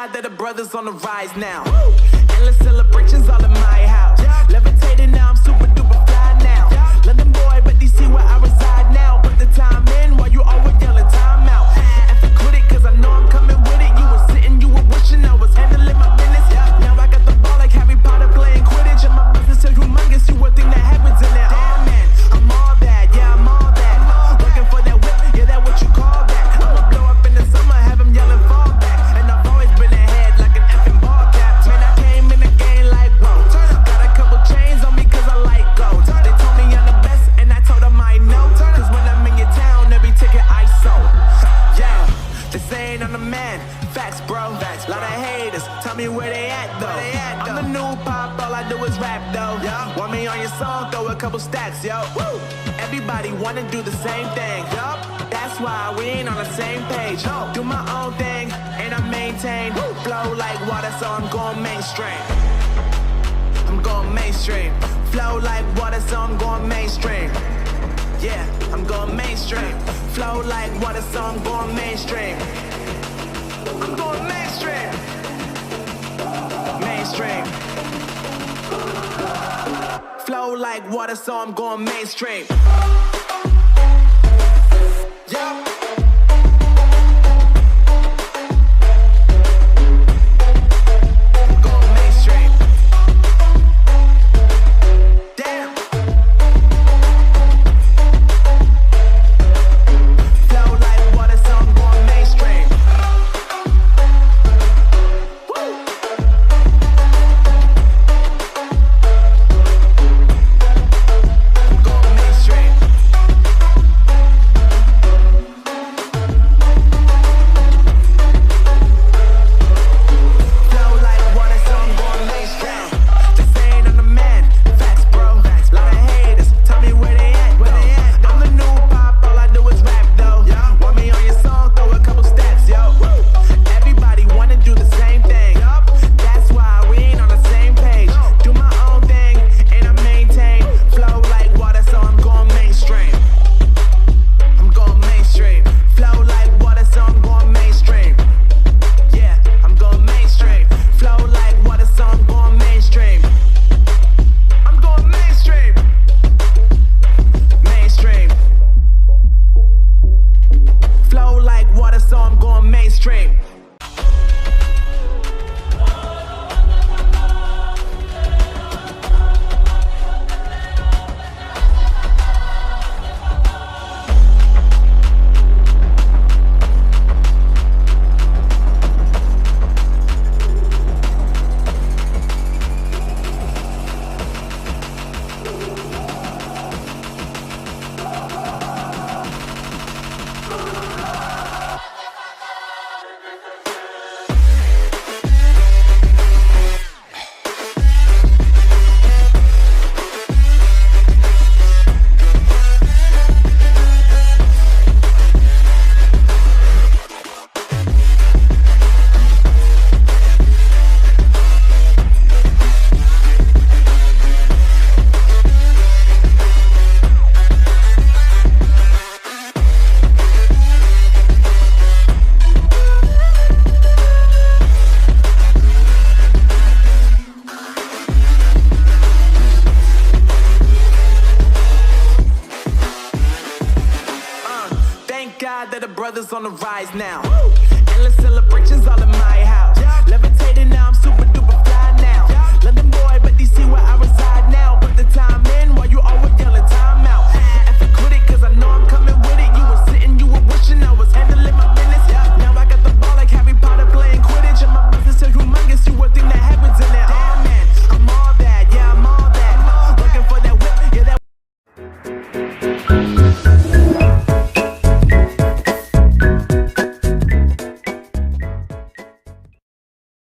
God that the brothers on the rise now. Endless celebrations all in my house. Levitating now, I'm super duper fly now. London boy, but DC where I reside now. Put the time in while you always yelling time out. If you quit it, cause I know I'm coming with it. You were sitting, you were wishing I was handling my business. Now I got the ball like Harry Potter playing Quidditch. And my business is humongous, you would think that happens in there. Oh man, I'm all that, yeah, I'm all that. Working for that whip, yeah, that what you call that. I'ma blow up in the summer, have him yelling fall back. And I've always been ahead like an effing ball cap. Man, I came in the game like, whoa. Got a couple chains on me cause I like gold. They told me I'm the best and I told them I know. Cause when I'm in your town, every ticket I sold. Yeah, they saying I'm the man. Facts, bro. Lot of haters, tell me where they at though. I'm the new pop, all I do is rap though. Want me on your song, throw a couple stacks, yo. Woo. Everybody wanna do the same thing. That's why we ain't on the same page. Do my own thing, and I maintain. Flow like water, so I'm going mainstream. I'm going mainstream. Flow like water, so I'm going mainstream. Yeah, I'm going mainstream. Flow like water, so I'm going mainstream. I'm going mainstream. Mainstream. Flow like water, so I'm going mainstream. Yeah. That the brothers on the rise now. Endless celebrations all in my house. Levitating now, I'm super duper fly now. London boy, but DC where I